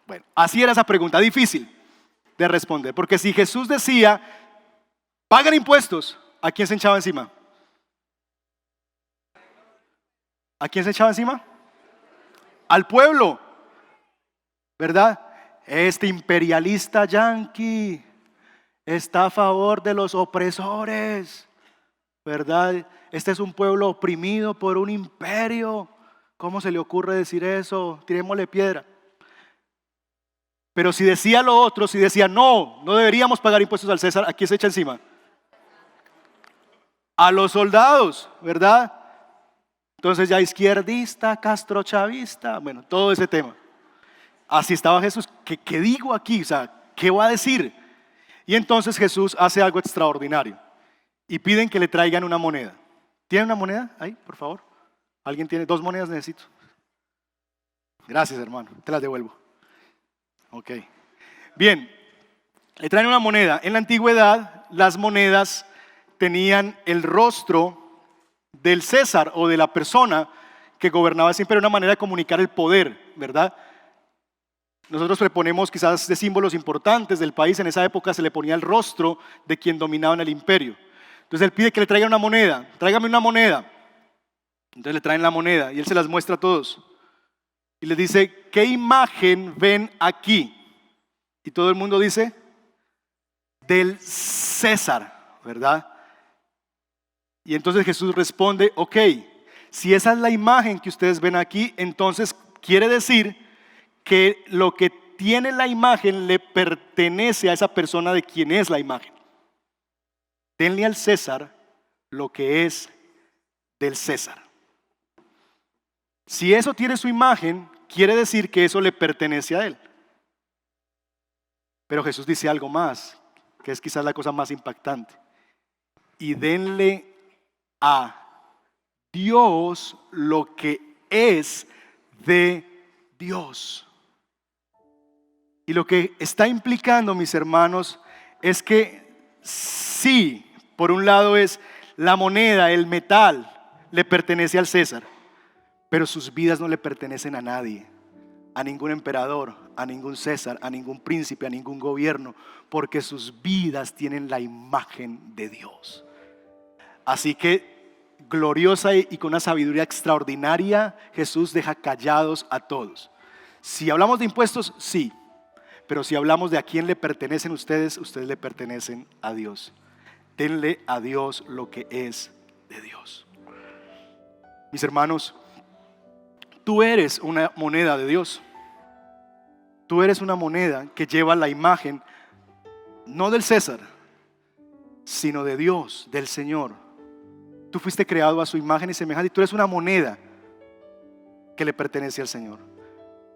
Bueno, así era esa pregunta, difícil de responder. Porque si Jesús decía, pagan impuestos, ¿a quién se echaba encima? ¿A quién se echaba encima? Al pueblo, ¿verdad? Este imperialista yanqui está a favor de los opresores, ¿verdad? Este es un pueblo oprimido por un imperio. ¿Cómo se le ocurre decir eso? Tirémosle piedra. Pero si decía lo otro, si decía no deberíamos pagar impuestos al César, ¿a quién se echa encima? A los soldados, ¿verdad? Entonces ya izquierdista, castrochavista, bueno, todo ese tema. Así estaba Jesús. ¿Qué digo aquí? O sea, ¿qué va a decir? Y entonces Jesús hace algo extraordinario y piden que le traigan una moneda. ¿Tiene una moneda ahí, por favor? ¿Alguien tiene? 2 monedas necesito. Gracias, hermano, te las devuelvo. Ok. Bien, le traen una moneda. En la antigüedad, las monedas tenían el rostro del César o de la persona que gobernaba siempre, era una manera de comunicar el poder, ¿verdad? Nosotros le ponemos quizás de símbolos importantes del país, en esa época se le ponía el rostro de quien dominaba en el imperio. Entonces él pide que le traigan una moneda, tráigame una moneda. Entonces le traen la moneda y él se las muestra a todos. Y les dice, ¿qué imagen ven aquí? Y todo el mundo dice, del César, ¿verdad? Y entonces Jesús responde, ok, si esa es la imagen que ustedes ven aquí, entonces quiere decir que lo que tiene la imagen le pertenece a esa persona de quien es la imagen. Denle al César lo que es del César. Si eso tiene su imagen, quiere decir que eso le pertenece a él. Pero Jesús dice algo más, que es quizás la cosa más impactante. Y denle a Dios lo que es de Dios. Y lo que está implicando, mis hermanos, es que sí, por un lado es la moneda, el metal, le pertenece al César, pero sus vidas no le pertenecen a nadie, a ningún emperador, a ningún César, a ningún príncipe, a ningún gobierno, porque sus vidas tienen la imagen de Dios. Así que gloriosa y con una sabiduría extraordinaria, Jesús deja callados a todos. Si hablamos de impuestos, sí, pero si hablamos de a quién le pertenecen ustedes, ustedes le pertenecen a Dios. Denle a Dios lo que es de Dios. Mis hermanos, tú eres una moneda de Dios. Tú eres una moneda que lleva la imagen, no del César, sino de Dios, del Señor. Tú fuiste creado a su imagen y semejanza y tú eres una moneda que le pertenece al Señor.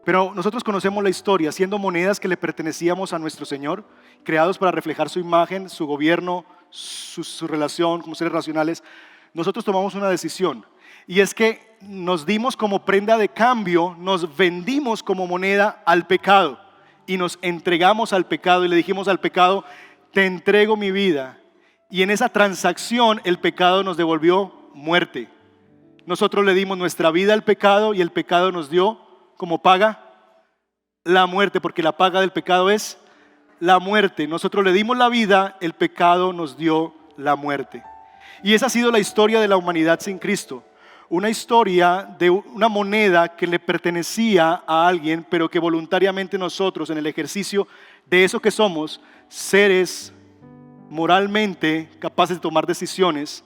Pero nosotros conocemos la historia, siendo monedas que le pertenecíamos a nuestro Señor, creados para reflejar su imagen, su gobierno, su relación como seres racionales. Nosotros tomamos una decisión, y es que nos dimos como prenda de cambio, nos vendimos como moneda al pecado y nos entregamos al pecado y le dijimos al pecado, te entrego mi vida. Y en esa transacción el pecado nos devolvió muerte. Nosotros le dimos nuestra vida al pecado y el pecado nos dio como paga la muerte, porque la paga del pecado es la muerte. Nosotros le dimos la vida, el pecado nos dio la muerte. Y esa ha sido la historia de la humanidad sin Cristo. Una historia de una moneda que le pertenecía a alguien, pero que voluntariamente nosotros, en el ejercicio de eso que somos, seres moralmente capaces de tomar decisiones,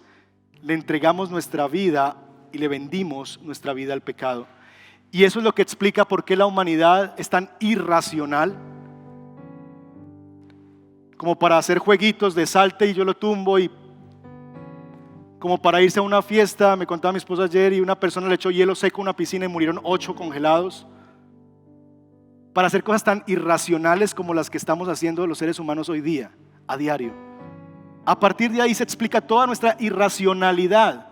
le entregamos nuestra vida y le vendimos nuestra vida al pecado. Y eso es lo que explica por qué la humanidad es tan irracional, como para hacer jueguitos de salte y yo lo tumbo, y como para irse a una fiesta. Me contaba mi esposa ayer, y una persona le echó hielo seco a una piscina y murieron 8 congelados. Para hacer cosas tan irracionales como las que estamos haciendo los seres humanos hoy día, a diario. A partir de ahí se explica toda nuestra irracionalidad.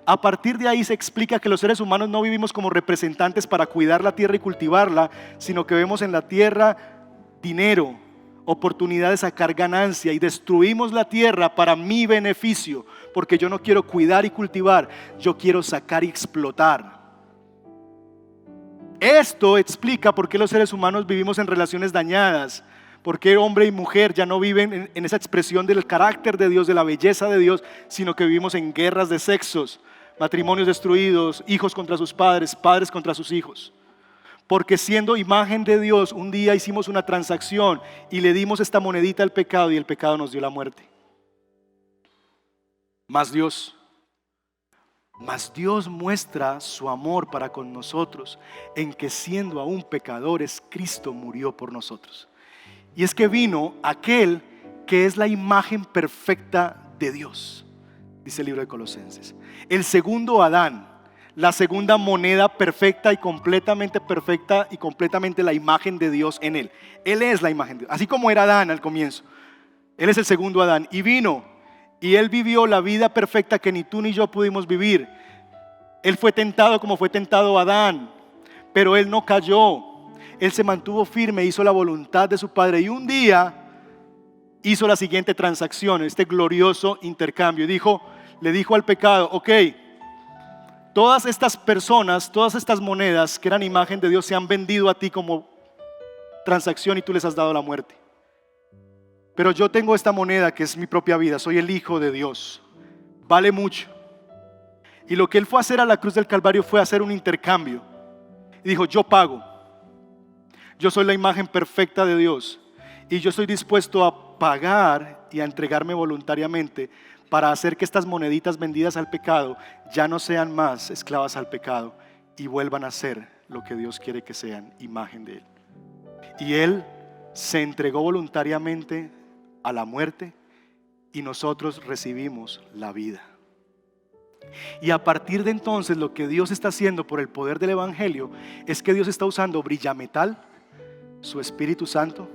A partir de ahí se explica que los seres humanos no vivimos como representantes para cuidar la tierra y cultivarla, sino que vemos en la tierra dinero, oportunidad de sacar ganancia, y destruimos la tierra para mi beneficio, porque yo no quiero cuidar y cultivar, yo quiero sacar y explotar. Esto explica por qué los seres humanos vivimos en relaciones dañadas, por qué hombre y mujer ya no viven en esa expresión del carácter de Dios, de la belleza de Dios, sino que vivimos en guerras de sexos, matrimonios destruidos, hijos contra sus padres, padres contra sus hijos. Porque siendo imagen de Dios, un día hicimos una transacción y le dimos esta monedita al pecado, y el pecado nos dio la muerte. Mas Dios muestra su amor para con nosotros en que, siendo aún pecadores, Cristo murió por nosotros. Y es que vino aquel que es la imagen perfecta de Dios, dice el libro de Colosenses. El segundo Adán, la segunda moneda perfecta y completamente la imagen de Dios en él. Él es la imagen de Dios, así como era Adán al comienzo. Él es el segundo Adán, y vino y él vivió la vida perfecta que ni tú ni yo pudimos vivir. Él fue tentado como fue tentado Adán, pero él no cayó. Él se mantuvo firme, hizo la voluntad de su Padre, y un día hizo la siguiente transacción, este glorioso intercambio. Le dijo al pecado, ok, todas estas personas, todas estas monedas que eran imagen de Dios se han vendido a ti como transacción y tú les has dado la muerte. Pero yo tengo esta moneda que es mi propia vida, soy el Hijo de Dios, vale mucho. Y lo que él fue a hacer a la cruz del Calvario fue hacer un intercambio. Y dijo, yo pago. Yo soy la imagen perfecta de Dios y yo estoy dispuesto a pagar y a entregarme voluntariamente para hacer que estas moneditas vendidas al pecado ya no sean más esclavas al pecado y vuelvan a ser lo que Dios quiere que sean, imagen de Él. Y Él se entregó voluntariamente a la muerte y nosotros recibimos la vida. Y a partir de entonces lo que Dios está haciendo por el poder del Evangelio es que Dios está usando Brillametal, su Espíritu Santo.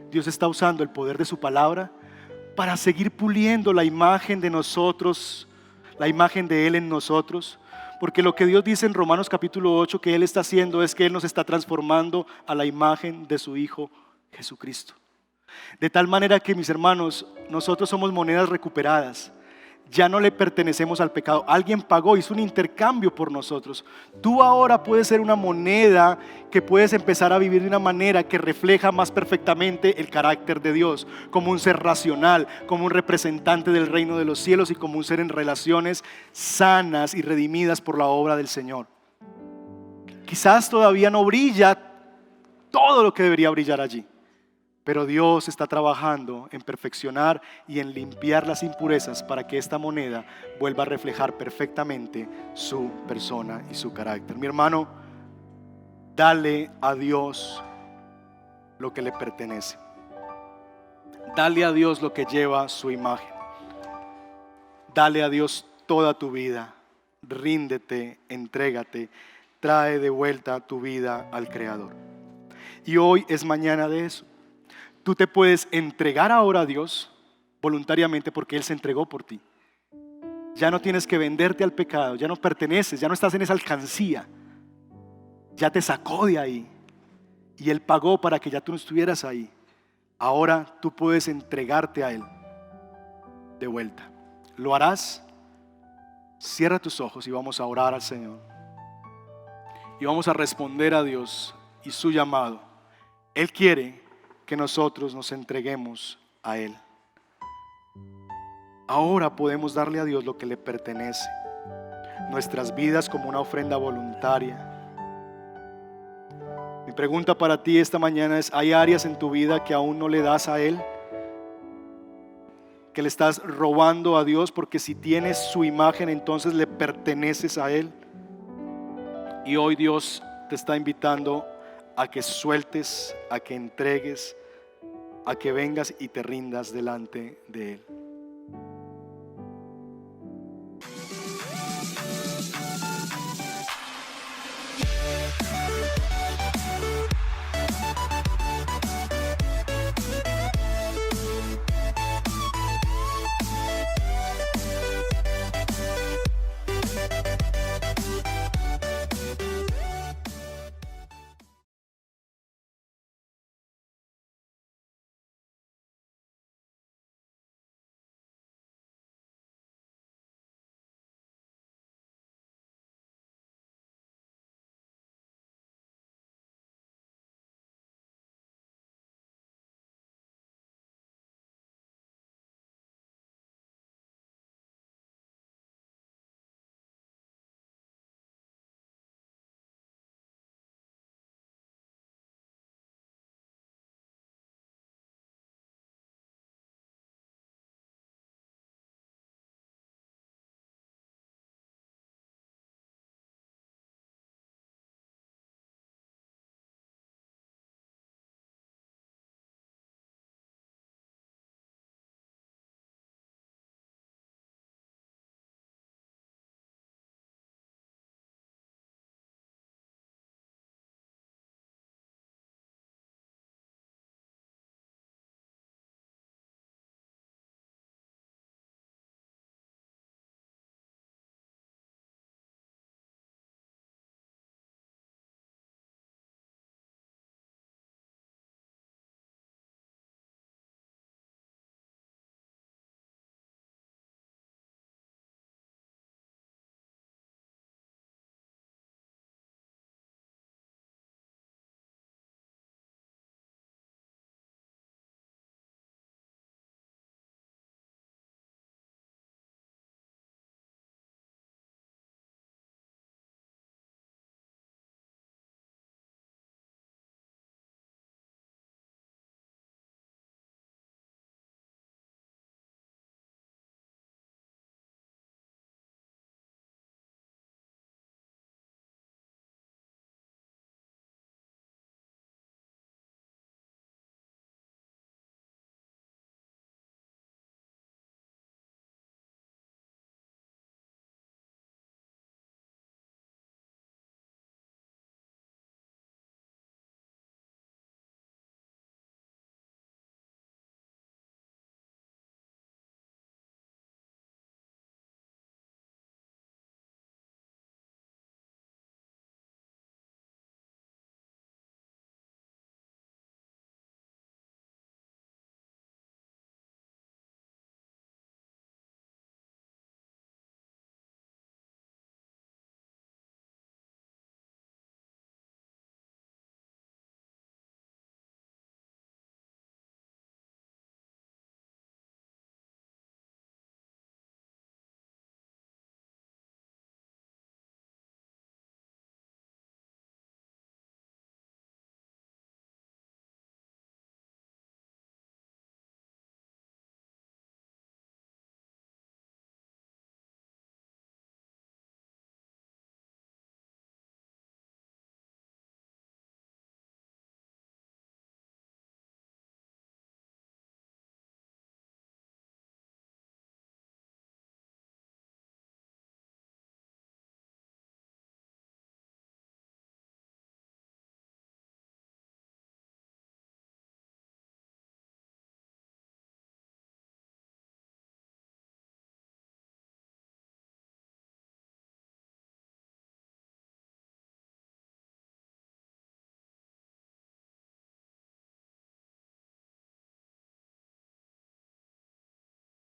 Dios está usando el poder de su palabra para seguir puliendo la imagen de nosotros, la imagen de Él en nosotros. Porque lo que Dios dice en Romanos capítulo 8 que Él está haciendo es que Él nos está transformando a la imagen de su Hijo Jesucristo. De tal manera que, mis hermanos, nosotros somos monedas recuperadas. Ya no le pertenecemos al pecado. Alguien pagó, hizo un intercambio por nosotros. Tú ahora puedes ser una moneda que puedes empezar a vivir de una manera que refleja más perfectamente el carácter de Dios, como un ser racional, como un representante del reino de los cielos y como un ser en relaciones sanas y redimidas por la obra del Señor. Quizás todavía no brilla todo lo que debería brillar allí, pero Dios está trabajando en perfeccionar y en limpiar las impurezas para que esta moneda vuelva a reflejar perfectamente su persona y su carácter. Mi hermano, dale a Dios lo que le pertenece. Dale a Dios lo que lleva su imagen. Dale a Dios toda tu vida. Ríndete, entrégate, trae de vuelta tu vida al Creador. Y hoy es mañana de eso. Tú te puedes entregar ahora a Dios voluntariamente porque Él se entregó por ti. Ya no tienes que venderte al pecado, ya no perteneces, ya no estás en esa alcancía. Ya te sacó de ahí y Él pagó para que ya tú no estuvieras ahí. Ahora tú puedes entregarte a Él de vuelta. ¿Lo harás? Cierra tus ojos y vamos a orar al Señor. Y vamos a responder a Dios y su llamado. Él quiere que nosotros nos entreguemos a Él. Ahora podemos darle a Dios lo que le pertenece. Nuestras vidas como una ofrenda voluntaria. Mi pregunta para ti esta mañana es: ¿hay áreas en tu vida que aún no le das a Él? ¿Que le estás robando a Dios? Porque si tienes su imagen, entonces le perteneces a Él. Y hoy Dios te está invitando a que sueltes, a que entregues, a que vengas y te rindas delante de Él.